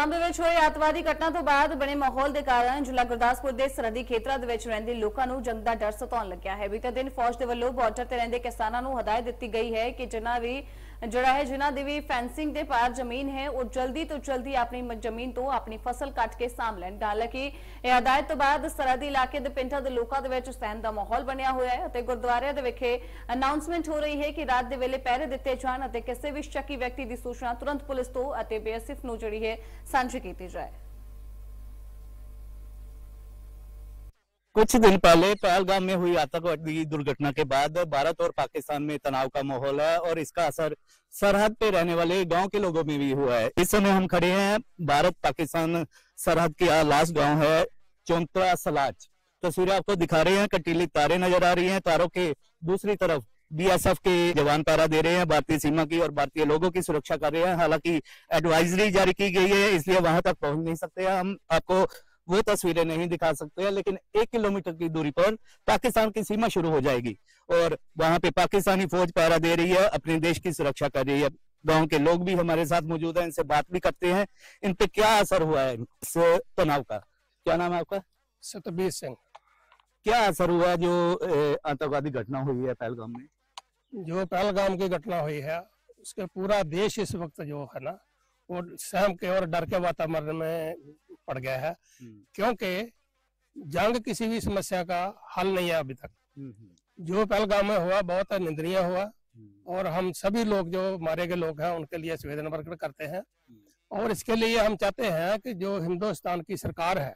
पहलगाम ਦੇ ਵਿੱਚ ਹੋਈ ਅੱਤਵਾਦੀ ਘਟਨਾ ਤੋਂ ਬਾਅਦ ਬਣੇ ਮਾਹੌਲ ਦੇ ਕਾਰਨ ਜ਼ਿਲ੍ਹਾ ਗੁਰਦਾਸਪੁਰ ਦੇ ਸਰਹੱਦੀ ਖੇਤਰਾਂ ਦੇ ਵਿੱਚ ਰਹਿੰਦੇ ਲੋਕਾਂ ਨੂੰ ਜੰਗ ਦਾ ਡਰ ਸਤਾਉਣ ਲੱਗਿਆ ਹੈ। ਬੀਤੇ ਦਿਨ ਫੌਜ ਦੇ ਵੱਲੋਂ ਬਾਰਡਰ ਤੇ ਰਹਿੰਦੇ ਕਿਸਾਨਾਂ ਨੂੰ ਹਦਾਇਤ ਦਿੱਤੀ ਗਈ ਹੈ ਕਿ ਜਿਨ੍ਹਾਂ ਦੀ ਵੀ ਫੈਂਸਿੰਗ ਦੇ ਪਾਰ ਜ਼ਮੀਨ ਹੈ ਉਹ ਜਲਦੀ ਤੋਂ ਜਲਦੀ ਆਪਣੀ ਜ਼ਮੀਨ ਤੋਂ ਆਪਣੀ ਫਸਲ ਕੱਟ ਕੇ ਸਾਂਭ ਲੈਣ। ਹਾਲਾਂਕਿ ਇਹ ਹਦਾਇਤ ਤੋਂ ਬਾਅਦ ਸਰਹੱਦੀ ਇਲਾਕੇ ਦੇ ਪਿੰਡਾਂ ਦੇ ਲੋਕਾਂ ਦੇ ਵਿੱਚ ਸਹਿਮ ਦਾ ਮਾਹੌਲ ਬਣਿਆ ਹੋਇਆ ਹੈ ਅਤੇ ਗੁਰਦੁਆਰਿਆਂ ਦੇ ਵਿਖੇ ਅਨਾਉਂਸਮੈਂਟ ਹੋ ਰਹੀ ਹੈ ਕਿ ਰਾਤ ਦੇ ਵੇਲੇ ਪਹਿਰੇ ਦਿੱਤੇ ਜਾਣ ਅਤੇ ਕਿਸੇ ਵੀ ਸ਼ੱਕੀ ਵਿਅਕਤੀ ਦੀ ਸੂਚਨਾ ਤੁਰੰਤ ਪੁਲਿਸ ਤੋਂ ਅਤੇ BSF ਨੂੰ ਜਿਹੜੀ है साझी की जाए। कुछ दिन पहले पहलगाम में हुई आतंकवादी दुर्घटना के बाद भारत और पाकिस्तान में तनाव का माहौल है और इसका असर सरहद पे रहने वाले गांव के लोगों में भी हुआ है। इस समय हम खड़े हैं भारत पाकिस्तान सरहद के लास्ट गांव है चौंतरा सलाच। तस्वीरें आपको दिखा रहे हैं, कटीली तारें नजर आ रही हैं। तारों के दूसरी तरफ BSF के जवान पहरा दे रहे हैं, भारतीय सीमा की और भारतीय लोगों की सुरक्षा कर रहे हैं। हालांकि एडवाइजरी जारी की गई है इसलिए वहां तक पहुंच नहीं सकते। हम आपको वो तस्वीरें नहीं दिखा सकते हैं, लेकिन 1 किलोमीटर की दूरी पर पाकिस्तान की सीमा शुरू हो जाएगी और वहां पे पाकिस्तानी फौज पहरा दे रही है, अपने देश की सुरक्षा कर रही है। गांव के लोग भी हमारे साथ मौजूद हैं, इनसे बात भी करते हैं। इन पे क्या असर हुआ है इस तनाव का? क्या नाम है आपका? सतबीर सिंह। क्या असर हुआ जो आतंकवादी घटना हुई है पहलगाम में? जो पहलगाम की घटना हुई है उसके पूरा देश इस वक्त जो है ना वो सहम के और डर के वातावरण में पड़ गया है, क्योंकि जंग किसी भी समस्या का हल नहीं है अभी तक। जो पहलगाम में हुआ बहुत निंदनीय हुआ और हम सभी लोग जो मारे गए लोग हैं उनके लिए संवेदना प्रकट करते हैं और इसके लिए हम चाहते हैं कि जो हिंदुस्तान की सरकार है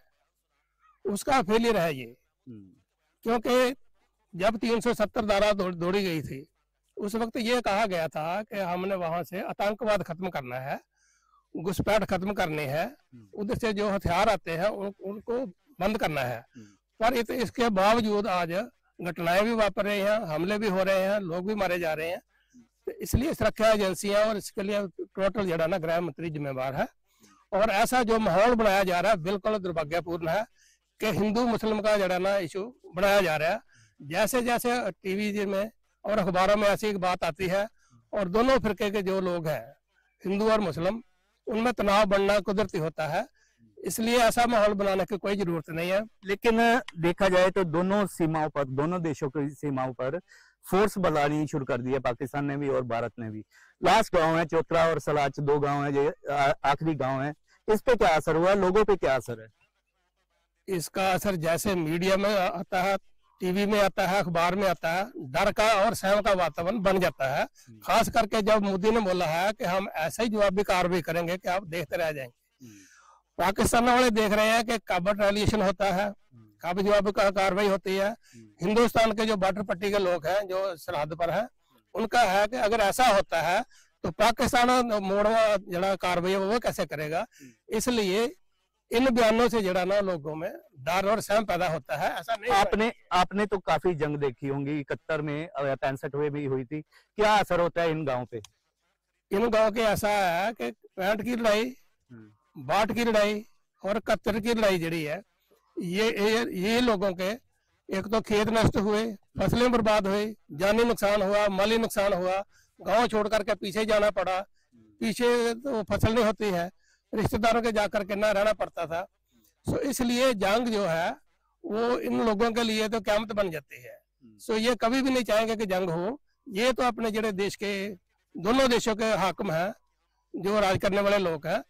उसका फेलियर है ये, क्योंकि जब 370 धारा दौड़ी गई थी उस वक्त ये कहा गया था कि हमने वहां से आतंकवाद खत्म करना है, घुसपैठ खत्म करनी है, उधर से जो हथियार आते हैं उनको बंद करना है। पर इसके बावजूद आज घटनाएं भी वापर रही हैं, हमले भी हो रहे हैं, लोग भी मारे जा रहे हैं। तो इसलिए सुरक्षा एजेंसियां और इसके लिए टोटल जड़ा ना गृह मंत्री जिम्मेवार है और ऐसा जो माहौल बनाया जा रहा है बिल्कुल दुर्भाग्यपूर्ण है कि हिंदू मुस्लिम का जड़ा ना इशू बनाया जा रहा है। जैसे जैसे टीवी में और अखबारों में ऐसी एक बात आती है और दोनों फिरके के जो लोग हैं हिंदू और मुस्लिम उनमें तनाव बढ़ना कुदरती होता है, इसलिए ऐसा माहौल बनाने की कोई जरूरत नहीं है। लेकिन देखा जाए तो दोनों सीमाओं पर, दोनों देशों की सीमाओं पर फोर्स बढ़ानी शुरू कर दी है, पाकिस्तान ने भी और भारत ने भी। लास्ट गांव है चौतरा और सलाच, 2 गांव है, ये आखिरी गांव है। इस पे क्या असर हुआ, लोगों पे क्या असर है? इसका असर जैसे मीडिया में आता है, टीवी में आता है, अखबार में आता है, डर का और सहम का वातावरण बन जाता है। खास करके जब मोदी ने बोला है कि हम ऐसा ही जवाबी कार्रवाई करेंगे कि आप देखते रह जाएंगे। पाकिस्तान वाले देख रहे हैं कि कब रिटेलिएशन होता है, कब जवाबी कार्रवाई होती है। हिंदुस्तान के जो बॉर्डर पट्टी के लोग हैं जो सरहद पर हैं उनका है कि अगर ऐसा होता है तो पाकिस्तान मोड़वा जड़ा कार्रवाई वो कैसे करेगा। इसलिए इन बयानों से जड़ा ना लोगों में डर और सहम पैदा होता है। ऐसा नहीं आपने तो काफी जंग देखी होंगी, 71 में 65 में भी हुई थी। क्या असर होता है इन गांव पे? इन गांव के ऐसा है कि 65 की लड़ाई, 62 की लड़ाई और 71 की लड़ाई जड़ी है ये लोगों के एक तो खेत नष्ट हुए, फसलें बर्बाद हुई, जानी नुकसान हुआ, माली नुकसान हुआ, गांव छोड़ करके पीछे जाना पड़ा। पीछे तो फसल नहीं होती है, रिश्तेदारों के जाकर के ना रहना पड़ता था। सो इसलिए जंग जो है वो इन लोगों के लिए तो क़यामत बन जाती है। सो ये कभी भी नहीं चाहेंगे कि जंग हो। ये तो अपने जड़े देश के दोनों देशों के हाकिम हैं जो राज करने वाले लोग हैं,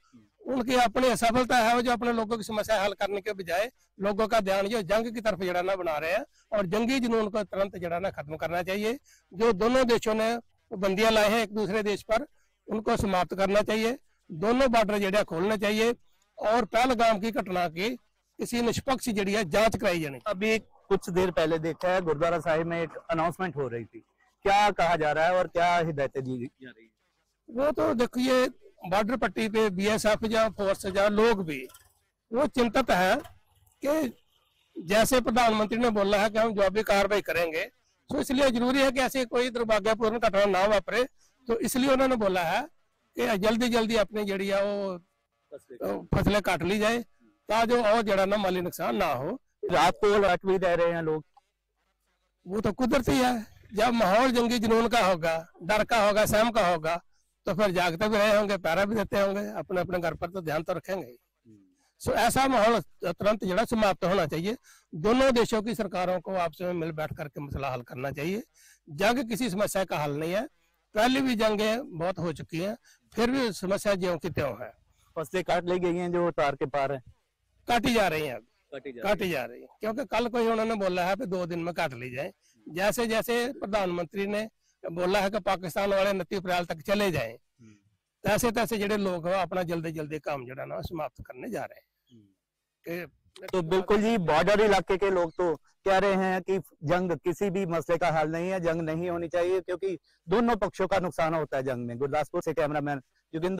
उनकी अपनी असफलता है वो जो अपने लोगों की समस्या हल करने के बजाय लोगों का ध्यान जो जंग की तरफ जड़ा ना बना रहे हैं और जंगी जुनून को तुरंत जड़ा ना खत्म करना चाहिए। जो दोनों देशों ने बंदियां लाए हैं एक दूसरे देश पर उनको समाप्त करना चाहिए, दोनों बॉर्डर जड़िया खोलने चाहिए और पहलगाम की घटना की किसी निष्पक्ष जड़िया जांच कराई जानी। अभी कुछ देर पहले देखा है गुरुद्वारा साहिब में एक अनाउंसमेंट हो रही थी, क्या कहा जा रहा है और क्या हिदायतें दी जा रही है? वो तो देखिए बॉर्डर पट्टी पे BSF या फोर्स या लोग भी वो चिंतित है कि जैसे प्रधानमंत्री ने बोला है कि हम जवाबी कार्रवाई करेंगे, तो इसलिए जरूरी है कि ऐसी कोई दुर्भाग्यपूर्ण घटना ना वापरे। तो इसलिए उन्होंने बोला है कि जल्दी जल्दी अपनी जड़ी है वो फसलें काट ली जाए ताकि और जड़ा ना माली नुकसान ना हो। रात को अलर्ट भी दे रहे हैं लोग, वो तो कुदरती है। जब माहौल जंगी जुनून का होगा, डर का होगा, सहम का होगा तो फिर जागते भी रहे होंगे, पहरा भी देते होंगे, अपने अपने घर पर तो ध्यान तो रखेंगे। सो ऐसा माहौल तुरंत जड़ा समाप्त होना चाहिए। दोनों देशों की सरकारों को आपस में मिल बैठ करके मसला हल करना चाहिए। जंग किसी समस्या का हल नहीं है, पहले भी जंगें बहुत हो चुकी हैं, फिर भी समस्या ज्यों की त्यों है। फसलें काट ली गई हैं जो तार के पार है, काटी जा रही हैं, काटी जा रही है, क्योंकि कल कोई उन्होंने बोला है कि 2 दिन में काट ली जाए। जैसे जैसे प्रधानमंत्री ने बोला है कि पाकिस्तान वाले 29 अप्रैल तक चले जाएं, तैसे तैसे जेडे लोग हैं अपना जल्दी जल्दी काम जो है ना समाप्त करने जा रहे हैं। तो बिल्कुल जी, बॉर्डर इलाके के लोग तो कह रहे हैं कि जंग किसी भी मसले का हल नहीं है, जंग नहीं होनी चाहिए क्योंकि दोनों पक्षों का नुकसान होता है जंग में। गुरदासपुर से कैमरामैन योगेंद्र